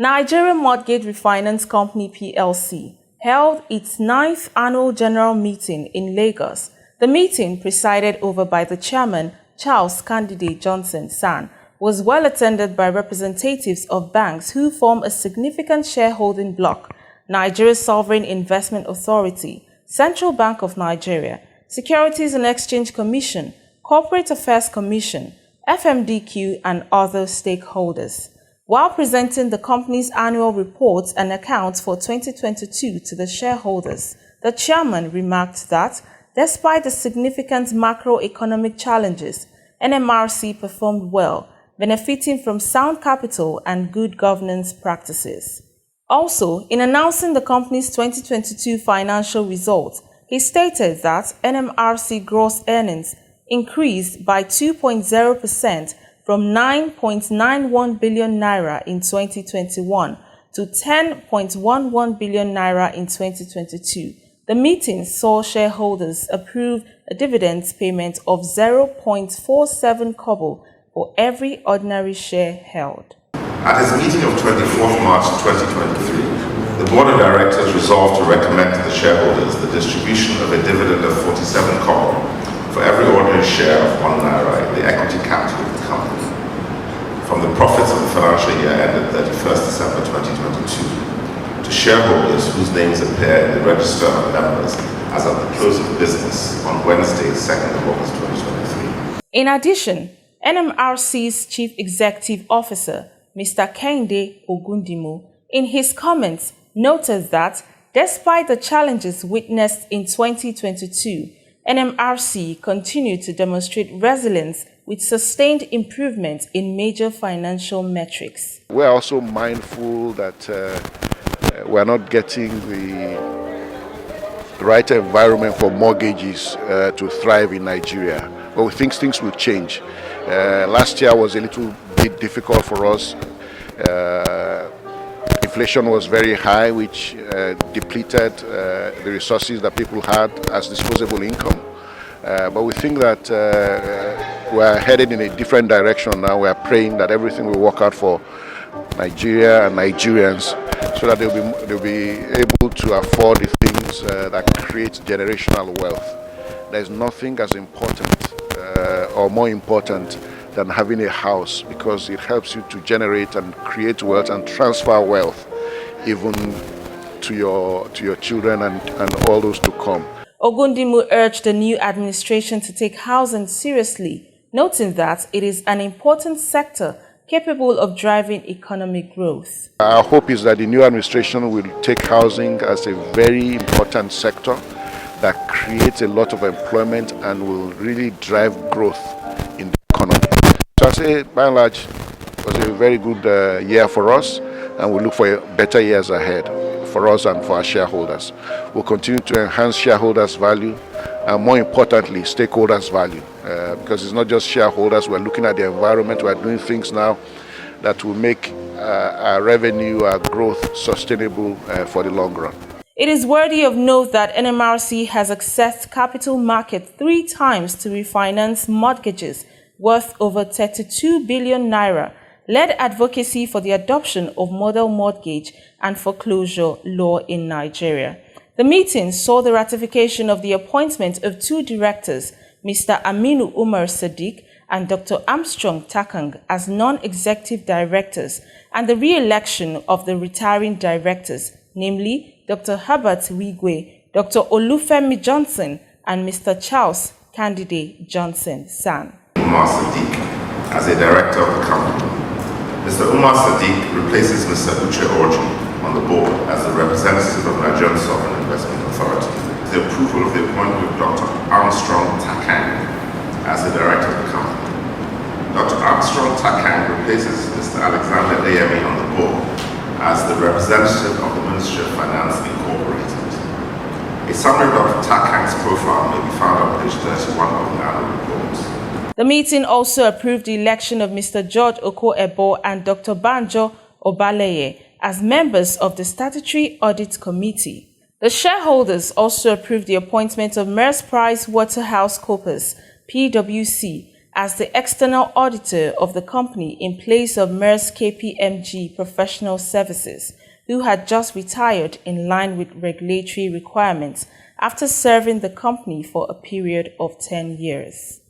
Nigeria Mortgage Refinance Company PLC held its 9th annual general meeting in Lagos. The meeting, presided over by the chairman, Charles Candidate Johnson San, was well attended by representatives of banks who form a significant shareholding bloc: Nigeria Sovereign Investment Authority, Central Bank of Nigeria, Securities and Exchange Commission, Corporate Affairs Commission, FMDQ, and other stakeholders. While presenting the company's annual reports and accounts for 2022 to the shareholders, the chairman remarked that, despite the significant macroeconomic challenges, NMRC performed well, benefiting from sound capital and good governance practices. Also, in announcing the company's 2022 financial results, he stated that NMRC gross earnings increased by 2.0% from 9.91 billion naira in 2021 to 10.11 billion naira in 2022. The meeting saw shareholders approve a dividend payment of 0.47 kobo for every ordinary share held. At its meeting of 24th March 2023, the Board of Directors resolved to recommend to the shareholders the distribution of a dividend of 47 kobo for every ordinary share of 1 naira in the equity capital of the company from the profits of the financial year ended 31st December 2022 to shareholders whose names appear in the register of members as of the close of business on Wednesday, 2nd of August 2023. In addition, NMRC's Chief Executive Officer, Mr. Kehinde Ogundimu, in his comments noted that despite the challenges witnessed in 2022, NMRC continued to demonstrate resilience with sustained improvement in major financial metrics. We're also mindful that we're not getting the right environment for mortgages to thrive in Nigeria, but we think things will change. Last year was a little bit difficult for us. Inflation was very high, which depleted the resources that people had as disposable income. But we think that we're headed in a different direction now. We're praying that everything will work out for Nigeria and Nigerians so that they'll be able to afford the things that create generational wealth. There's nothing as important or more important than having a house, because it helps you to generate and create wealth and transfer wealth even to your children and all those to come. Ogundimu urged the new administration to take housing seriously, noting that it is an important sector capable of driving economic growth. Our hope is that the new administration will take housing as a very important sector that creates a lot of employment and will really drive growth in the economy. So I say, by and large, it was a very good year for us, and we look for better years ahead for us and for our shareholders. We'll continue to enhance shareholders' value and, more importantly, stakeholders' value, because it's not just shareholders. We're looking at the environment. We're doing things now that will make our revenue, our growth sustainable for the long run. It is worthy of note that NMRC has accessed capital market 3 times to refinance mortgages worth over 32 billion naira, led advocacy for the adoption of model mortgage and foreclosure law in Nigeria. The meeting saw the ratification of the appointment of 2 directors, Mr. Aminu Umar Sadiq and Dr. Armstrong Takang, as non-executive directors, and the re-election of the retiring directors, namely Dr. Herbert Wigwe, Dr. Olufemi Johnson, and Mr. Charles Candidate Johnson San. Umar Sadiq as a director of the company. Mr. Umar Sadiq replaces Mr. Uche Orji on the board as the representative of Nigerian Sovereign Investment Authority. The approval of the appointment of Dr. Armstrong Takang as the director of the company. Dr. Armstrong Takang replaces Mr. Alexander Ayemi on the board as the representative of the Ministry of Finance Incorporated. A summary of Dr. Takang's profile may be found on page 31 of the annual report. The meeting also approved the election of Mr. George Oko-Ebo and Dr. Banjo Obaleye as members of the Statutory Audit Committee. The shareholders also approved the appointment of Maersk PricewaterhouseCoopers, PwC, as the external auditor of the company in place of MERS KPMG Professional Services, who had just retired in line with regulatory requirements after serving the company for a period of 10 years.